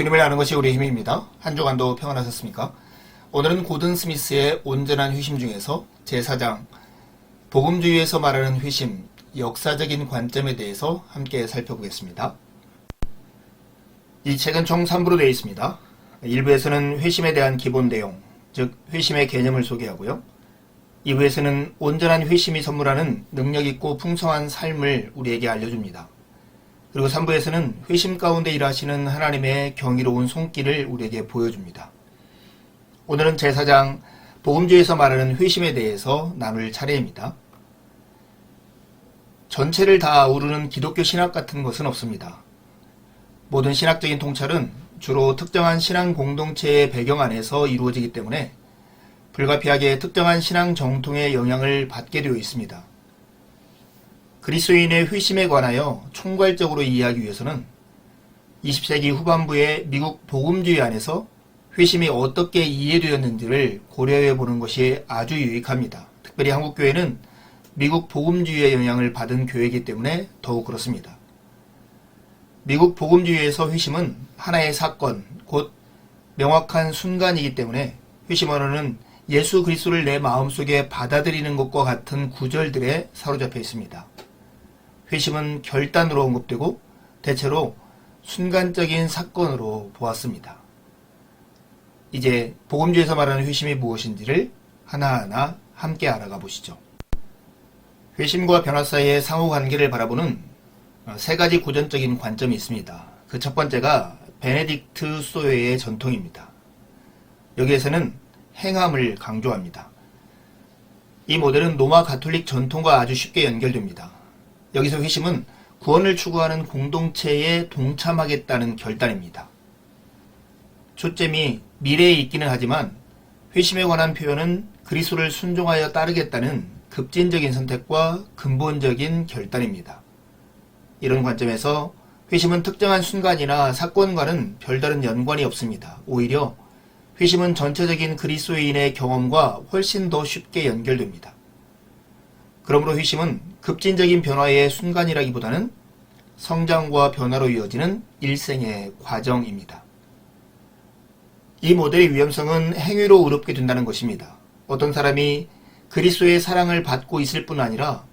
주님을 아는 것이 우리의 힘입니다. 한 주간도 평안하셨습니까? 오늘은 고든 스미스의 온전한 회심 중에서 제4장 복음주의에서 말하는 회심, 역사적인 관점에 대해서 함께 살펴보겠습니다. 이 책은 총 3부로 되어 있습니다. 1부에서는 회심에 대한 기본 내용, 즉 회심의 개념을 소개하고요. 2부에서는 온전한 회심이 선물하는 능력있고 풍성한 삶을 우리에게 알려줍니다. 그리고 3부에서는 회심 가운데 일하시는 하나님의 경이로운 손길을 우리에게 보여줍니다. 오늘은 제4장 복음주의에서 말하는 회심에 대해서 나눌 차례입니다. 전체를 다 아우르는 기독교 신학 같은 것은 없습니다. 모든 신학적인 통찰은 주로 특정한 신앙 공동체의 배경 안에서 이루어지기 때문에 불가피하게 특정한 신앙 정통의 영향을 받게 되어 있습니다. 그리스도인의 회심에 관하여 총괄적으로 이해하기 위해서는 20세기 후반부의 미국 복음주의 안에서 회심이 어떻게 이해되었는지를 고려해 보는 것이 아주 유익합니다. 특별히 한국교회는 미국 복음주의의 영향을 받은 교회이기 때문에 더욱 그렇습니다. 미국 복음주의에서 회심은 하나의 사건, 곧 명확한 순간이기 때문에 회심 언어는 예수 그리스도를 내 마음속에 받아들이는 것과 같은 구절들에 사로잡혀 있습니다. 회심은 결단으로 언급되고 대체로 순간적인 사건으로 보았습니다. 이제 복음주의에서 말하는 회심이 무엇인지를 하나하나 함께 알아가 보시죠. 회심과 변화 사이의 상호관계를 바라보는 세 가지 고전적인 관점이 있습니다. 그 첫 번째가 베네딕트 수도회의 전통입니다. 여기에서는 행함을 강조합니다. 이 모델은 로마 가톨릭 전통과 아주 쉽게 연결됩니다. 여기서 회심은 구원을 추구하는 공동체에 동참하겠다는 결단입니다. 초점이 미래에 있기는 하지만 회심에 관한 표현은 그리스도를 순종하여 따르겠다는 급진적인 선택과 근본적인 결단입니다. 이런 관점에서 회심은 특정한 순간이나 사건과는 별다른 연관이 없습니다. 오히려 회심은 전체적인 그리스도인의 경험과 훨씬 더 쉽게 연결됩니다. 그러므로 회심은 급진적인 변화의 순간이라기보다는 성장과 변화로 이어지는 일생의 과정입니다. 이 모델의 위험성은 행위로 의롭게 된다는 것입니다. 어떤 사람이 그리스도의 사랑을 받고 있을 뿐 아니라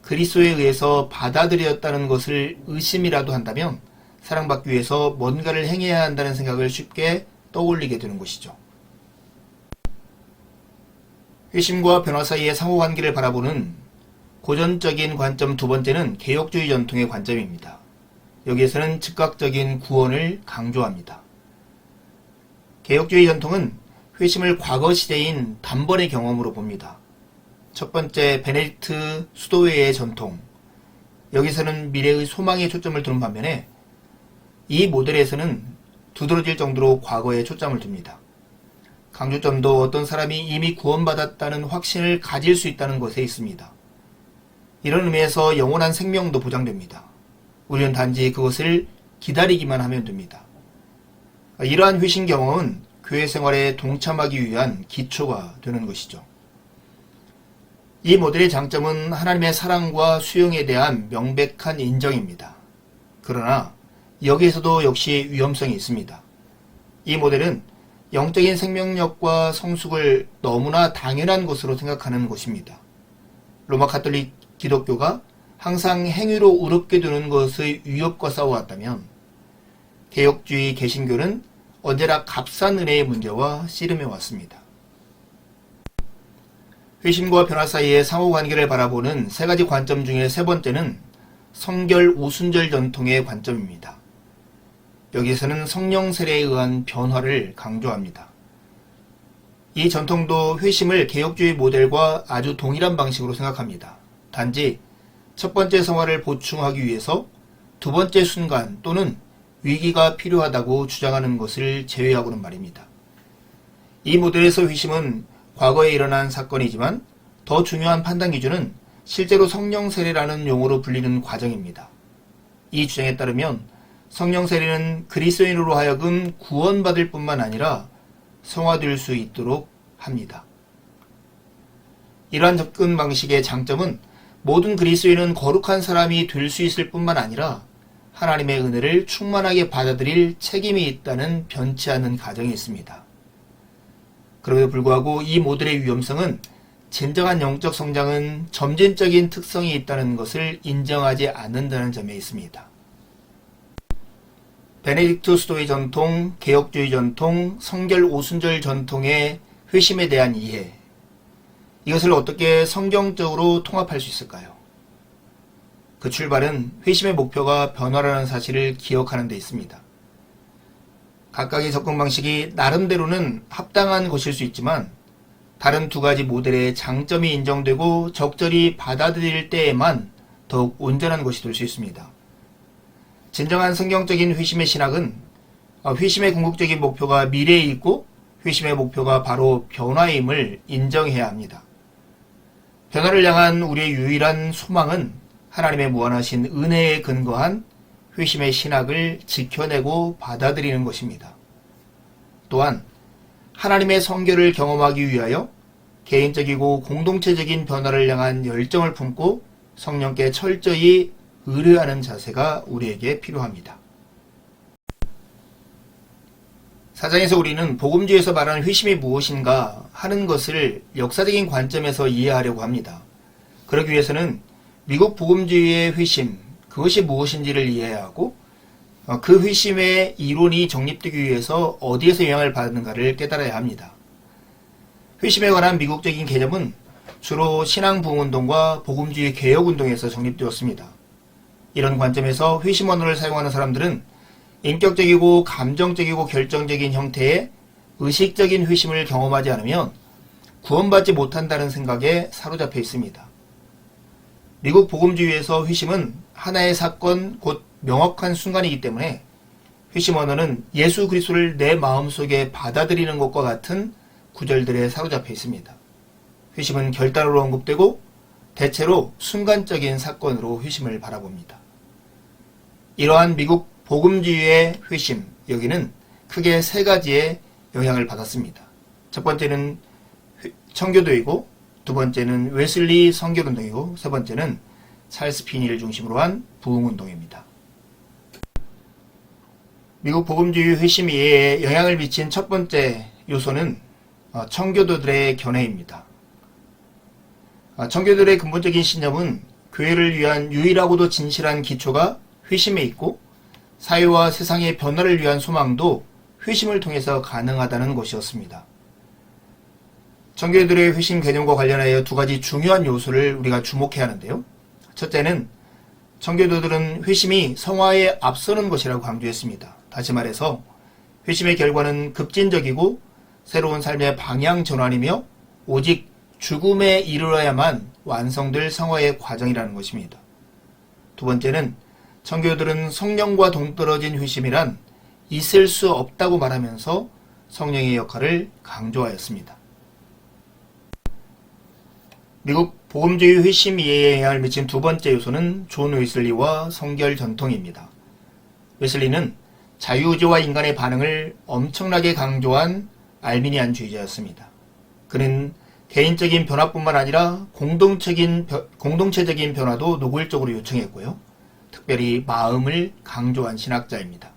그리스도에 의해서 받아들였다는 것을 의심이라도 한다면 사랑받기 위해서 뭔가를 행해야 한다는 생각을 쉽게 떠올리게 되는 것이죠. 회심과 변화 사이의 상호관계를 바라보는 고전적인 관점 두 번째는 개혁주의 전통의 관점입니다. 여기에서는 즉각적인 구원을 강조합니다. 개혁주의 전통은 회심을 과거 시대인 단번의 경험으로 봅니다. 첫 번째 베네딕트 수도회의 전통, 여기서는 미래의 소망에 초점을 두는 반면에 이 모델에서는 두드러질 정도로 과거에 초점을 둡니다. 강조점도 어떤 사람이 이미 구원받았다는 확신을 가질 수 있다는 것에 있습니다. 이런 의미에서 영원한 생명도 보장됩니다. 우리는 단지 그것을 기다리기만 하면 됩니다. 이러한 회심 경험은 교회 생활에 동참하기 위한 기초가 되는 것이죠. 이 모델의 장점은 하나님의 사랑과 수용에 대한 명백한 인정입니다. 그러나 여기에서도 역시 위험성이 있습니다. 이 모델은 영적인 생명력과 성숙을 너무나 당연한 것으로 생각하는 것입니다. 로마 가톨릭 기독교가 항상 행위로 의롭게 되는 것의 위협과 싸워왔다면 개혁주의 개신교는 언제나 값싼 은혜의 문제와 씨름해왔습니다. 회심과 변화 사이의 상호관계를 바라보는 세 가지 관점 중에 세 번째는 성결 오순절 전통의 관점입니다. 여기에서는 성령 세례에 의한 변화를 강조합니다. 이 전통도 회심을 개혁주의 모델과 아주 동일한 방식으로 생각합니다. 단지 첫 번째 성화를 보충하기 위해서 두 번째 순간 또는 위기가 필요하다고 주장하는 것을 제외하고는 말입니다. 이 모델에서 회심은 과거에 일어난 사건이지만 더 중요한 판단 기준은 실제로 성령 세례라는 용어로 불리는 과정입니다. 이 주장에 따르면 성령 세례는 그리스도인으로 하여금 구원받을 뿐만 아니라 성화될 수 있도록 합니다. 이러한 접근 방식의 장점은 모든 그리스도인은 거룩한 사람이 될 수 있을 뿐만 아니라 하나님의 은혜를 충만하게 받아들일 책임이 있다는 변치 않는 가정이 있습니다. 그럼에도 불구하고 이 모델의 위험성은 진정한 영적 성장은 점진적인 특성이 있다는 것을 인정하지 않는다는 점에 있습니다. 베네딕트 수도의 전통, 개혁주의 전통, 성결 오순절 전통의 회심에 대한 이해, 이것을 어떻게 성경적으로 통합할 수 있을까요? 그 출발은 회심의 목표가 변화라는 사실을 기억하는 데 있습니다. 각각의 접근 방식이 나름대로는 합당한 것일 수 있지만 다른 두 가지 모델의 장점이 인정되고 적절히 받아들일 때에만 더욱 온전한 것이 될 수 있습니다. 진정한 성경적인 회심의 신학은 회심의 궁극적인 목표가 미래에 있고 회심의 목표가 바로 변화임을 인정해야 합니다. 변화를 향한 우리의 유일한 소망은 하나님의 무한하신 은혜에 근거한 회심의 신학을 지켜내고 받아들이는 것입니다. 또한 하나님의 성결을 경험하기 위하여 개인적이고 공동체적인 변화를 향한 열정을 품고 성령께 철저히 의뢰하는 자세가 우리에게 필요합니다. 4장에서 우리는 복음주의에서 말하는 회심이 무엇인가 하는 것을 역사적인 관점에서 이해하려고 합니다. 그러기 위해서는 미국 복음주의의 회심, 그것이 무엇인지를 이해해야 하고 그 회심의 이론이 정립되기 위해서 어디에서 영향을 받는가를 깨달아야 합니다. 회심에 관한 미국적인 개념은 주로 신앙부흥운동과 복음주의 개혁운동에서 정립되었습니다. 이런 관점에서 회심 언어를 사용하는 사람들은 인격적이고 감정적이고 결정적인 형태의 의식적인 회심을 경험하지 않으면 구원받지 못한다는 생각에 사로잡혀 있습니다. 미국 복음주의에서 회심은 하나의 사건, 곧 명확한 순간이기 때문에 회심 언어는 예수 그리스도를 내 마음속에 받아들이는 것과 같은 구절들에 사로잡혀 있습니다. 회심은 결단으로 언급되고 대체로 순간적인 사건으로 회심을 바라봅니다. 이러한 미국 복음주의의 회심, 여기는 크게 세 가지의 영향을 받았습니다. 첫 번째는 청교도이고, 두 번째는 웨슬리 성결운동이고, 세 번째는 찰스 피니를 중심으로 한 부흥운동입니다. 미국 복음주의 회심 이해에 영향을 미친 첫 번째 요소는 청교도들의 견해입니다. 청교도들의 근본적인 신념은 교회를 위한 유일하고도 진실한 기초가 회심에 있고 사회와 세상의 변화를 위한 소망도 회심을 통해서 가능하다는 것이었습니다. 청교도들의 회심 개념과 관련하여 두 가지 중요한 요소를 우리가 주목해야 하는데요. 첫째는 청교도들은 회심이 성화에 앞서는 것이라고 강조했습니다. 다시 말해서 회심의 결과는 급진적이고 새로운 삶의 방향 전환이며 오직 죽음에 이르러야만 완성될 성화의 과정이라는 것입니다. 두 번째는 청교도들은 성령과 동떨어진 회심이란 있을 수 없다고 말하면서 성령의 역할을 강조하였습니다. 미국 복음주의 회심 이해에 영향을 미친 두 번째 요소는 존 웨슬리와 성결 전통입니다. 웨슬리는 자유의지와 인간의 반응을 엄청나게 강조한 알미니안주의자였습니다. 그는 개인적인 변화뿐만 아니라 공동체적인 변화도 노골적으로 요청했고요. 특별히 마음을 강조한 신학자입니다.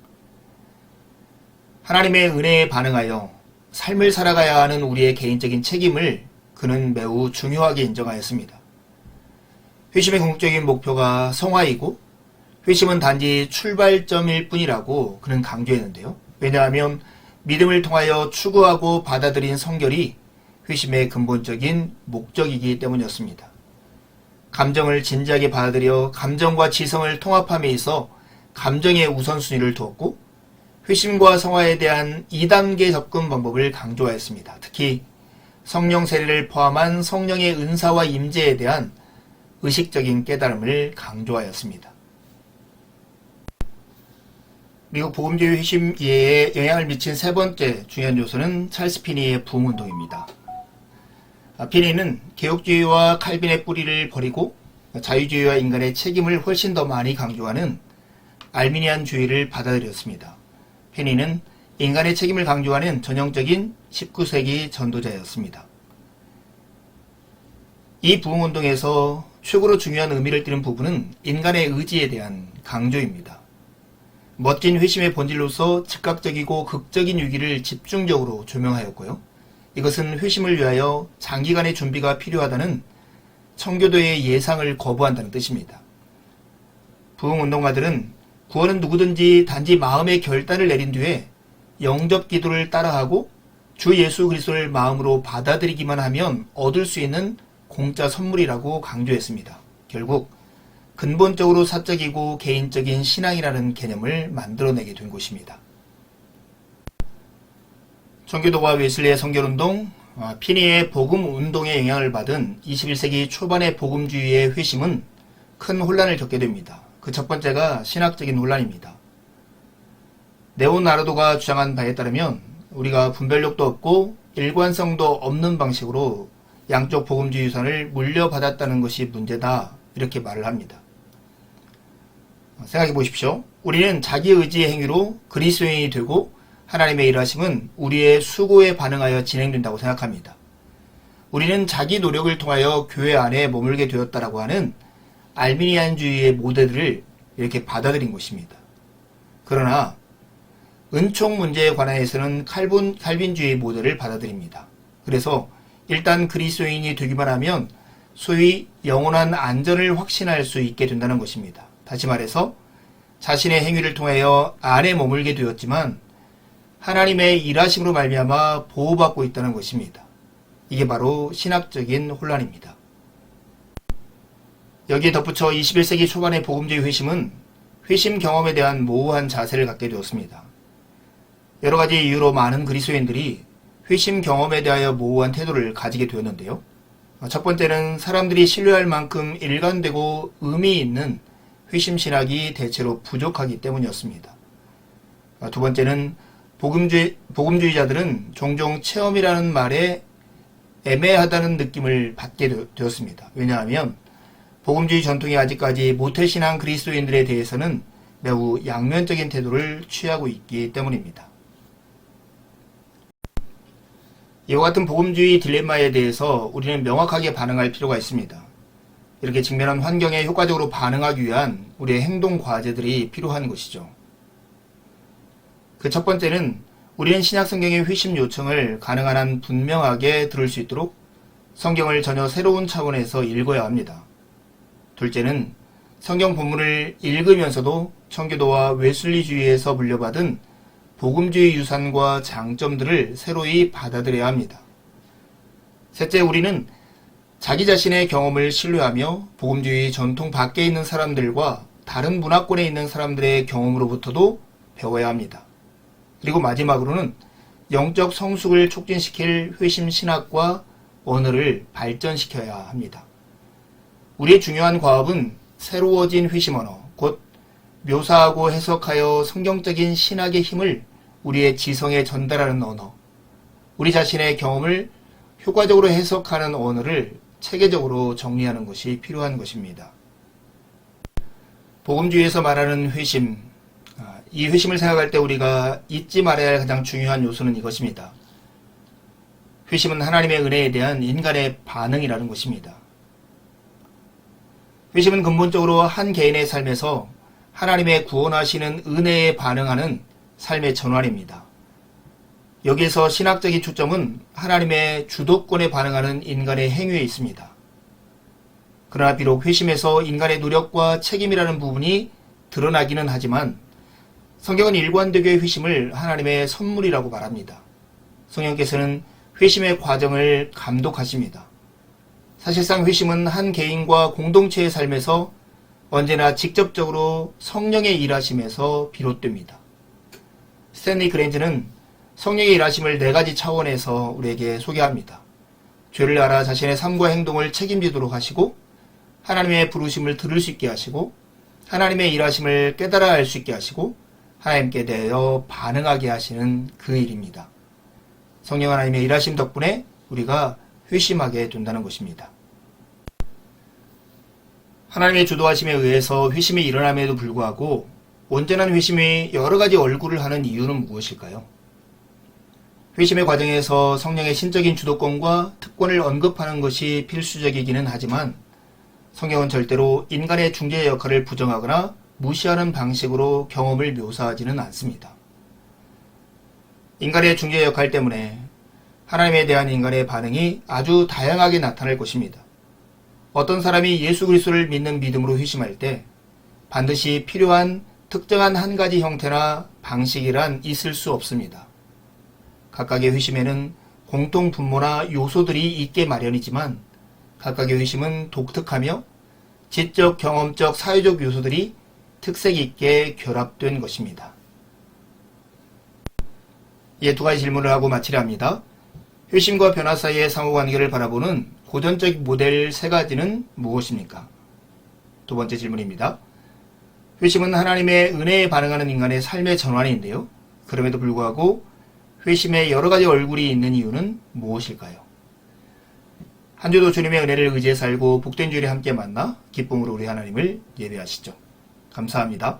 하나님의 은혜에 반응하여 삶을 살아가야 하는 우리의 개인적인 책임을 그는 매우 중요하게 인정하였습니다. 회심의 궁극적인 목표가 성화이고 회심은 단지 출발점일 뿐이라고 그는 강조했는데요. 왜냐하면 믿음을 통하여 추구하고 받아들인 성결이 회심의 근본적인 목적이기 때문이었습니다. 감정을 진지하게 받아들여 감정과 지성을 통합함에 있어 감정의 우선순위를 두었고 회심과 성화에 대한 2단계 접근 방법을 강조하였습니다. 특히 성령 세례를 포함한 성령의 은사와 임재에 대한 의식적인 깨달음을 강조하였습니다. 미국 복음주의 회심 이해에 영향을 미친 세 번째 중요한 요소는 찰스 피니의 부흥운동입니다. 피니는 개혁주의와 칼빈의 뿌리를 버리고 자유주의와 인간의 책임을 훨씬 더 많이 강조하는 알미니안주의를 받아들였습니다. 피니는 인간의 책임을 강조하는 전형적인 19세기 전도자였습니다. 이 부흥운동에서 최고로 중요한 의미를 띠는 부분은 인간의 의지에 대한 강조입니다. 멋진 회심의 본질로서 즉각적이고 극적인 위기를 집중적으로 조명하였고요. 이것은 회심을 위하여 장기간의 준비가 필요하다는 청교도의 예상을 거부한다는 뜻입니다. 부흥운동가들은 구원은 누구든지 단지 마음의 결단을 내린 뒤에 영접 기도를 따라하고 주 예수 그리스도를 마음으로 받아들이기만 하면 얻을 수 있는 공짜 선물이라고 강조했습니다. 결국 근본적으로 사적이고 개인적인 신앙이라는 개념을 만들어내게 된 것입니다. 청교도와 웨슬리의 성결운동, 피니의 복음운동의 영향을 받은 21세기 초반의 복음주의의 회심은 큰 혼란을 겪게 됩니다. 그 첫 번째가 신학적인 혼란입니다. 네오나르도가 주장한 바에 따르면 우리가 분별력도 없고 일관성도 없는 방식으로 양쪽 복음주의 유산을 물려받았다는 것이 문제다, 이렇게 말을 합니다. 생각해 보십시오. 우리는 자기 의지의 행위로 그리스도인이 되고 하나님의 일하심은 우리의 수고에 반응하여 진행된다고 생각합니다. 우리는 자기 노력을 통하여 교회 안에 머물게 되었다라고 하는 알미니안주의의 모델을 이렇게 받아들인 것입니다. 그러나 은총 문제에 관하여서는 칼빈주의 모델을 받아들입니다. 그래서 일단 그리스도인이 되기만 하면 소위 영원한 안전을 확신할 수 있게 된다는 것입니다. 다시 말해서 자신의 행위를 통하여 안에 머물게 되었지만 하나님의 일하심으로 말미암아 보호받고 있다는 것입니다. 이게 바로 신학적인 혼란입니다. 여기에 덧붙여 21세기 초반의 복음주의 회심은 회심 경험에 대한 모호한 자세를 갖게 되었습니다. 여러 가지 이유로 많은 그리스도인들이 회심 경험에 대하여 모호한 태도를 가지게 되었는데요. 첫 번째는 사람들이 신뢰할 만큼 일관되고 의미 있는 회심 신학이 대체로 부족하기 때문이었습니다. 두 번째는 복음주의자들은 종종 체험이라는 말에 애매하다는 느낌을 받게 되었습니다. 왜냐하면 복음주의 전통이 아직까지 모태신앙 그리스도인들에 대해서는 매우 양면적인 태도를 취하고 있기 때문입니다. 이와 같은 복음주의 딜레마에 대해서 우리는 명확하게 반응할 필요가 있습니다. 이렇게 직면한 환경에 효과적으로 반응하기 위한 우리의 행동 과제들이 필요한 것이죠. 그 첫 번째는 우리는 신약성경의 회심 요청을 가능한 한 분명하게 들을 수 있도록 성경을 전혀 새로운 차원에서 읽어야 합니다. 둘째는 성경 본문을 읽으면서도 청교도와 웨슬리주의에서 물려받은 복음주의 유산과 장점들을 새로이 받아들여야 합니다. 셋째, 우리는 자기 자신의 경험을 신뢰하며 복음주의 전통 밖에 있는 사람들과 다른 문화권에 있는 사람들의 경험으로부터도 배워야 합니다. 그리고 마지막으로는 영적 성숙을 촉진시킬 회심 신학과 언어를 발전시켜야 합니다. 우리의 중요한 과업은 새로워진 회심 언어, 곧 묘사하고 해석하여 성경적인 신학의 힘을 우리의 지성에 전달하는 언어, 우리 자신의 경험을 효과적으로 해석하는 언어를 체계적으로 정리하는 것이 필요한 것입니다. 복음주의에서 말하는 회심, 이 회심을 생각할 때 우리가 잊지 말아야 할 가장 중요한 요소는 이것입니다. 회심은 하나님의 은혜에 대한 인간의 반응이라는 것입니다. 회심은 근본적으로 한 개인의 삶에서 하나님의 구원하시는 은혜에 반응하는 삶의 전환입니다. 여기에서 신학적인 초점은 하나님의 주도권에 반응하는 인간의 행위에 있습니다. 그러나 비록 회심에서 인간의 노력과 책임이라는 부분이 드러나기는 하지만 성경은 일관되게 회심을 하나님의 선물이라고 말합니다. 성령께서는 회심의 과정을 감독하십니다. 사실상 회심은 한 개인과 공동체의 삶에서 언제나 직접적으로 성령의 일하심에서 비롯됩니다. 스탠리 그랜즈는 성령의 일하심을 네 가지 차원에서 우리에게 소개합니다. 죄를 알아 자신의 삶과 행동을 책임지도록 하시고, 하나님의 부르심을 들을 수 있게 하시고, 하나님의 일하심을 깨달아 알 수 있게 하시고, 하나님께 대하여 반응하게 하시는 그 일입니다. 성령 하나님의 일하심 덕분에 우리가 회심하게 된다는 것입니다. 하나님의 주도하심에 의해서 회심이 일어남에도 불구하고 온전한 회심이 여러 가지 얼굴을 하는 이유는 무엇일까요? 회심의 과정에서 성령의 신적인 주도권과 특권을 언급하는 것이 필수적이기는 하지만 성경은 절대로 인간의 중재 역할을 부정하거나 무시하는 방식으로 경험을 묘사하지는 않습니다. 인간의 중재 역할 때문에 하나님에 대한 인간의 반응이 아주 다양하게 나타날 것입니다. 어떤 사람이 예수 그리스도를 믿는 믿음으로 회심할 때 반드시 필요한 특정한 한 가지 형태나 방식이란 있을 수 없습니다. 각각의 회심에는 공통 분모나 요소들이 있게 마련이지만 각각의 회심은 독특하며 지적, 경험적, 사회적 요소들이 특색 있게 결합된 것입니다. 두 가지 질문을 하고 마치려 합니다. 회심과 변화 사이의 상호관계를 바라보는 고전적 모델 3가지는 무엇입니까? 두 번째 질문입니다. 회심은 하나님의 은혜에 반응하는 인간의 삶의 전환인데요. 그럼에도 불구하고 회심에 여러 가지 얼굴이 있는 이유는 무엇일까요? 한 주도 주님의 은혜를 의지해 살고 복된 주일에 함께 만나 기쁨으로 우리 하나님을 예배하시죠. 감사합니다.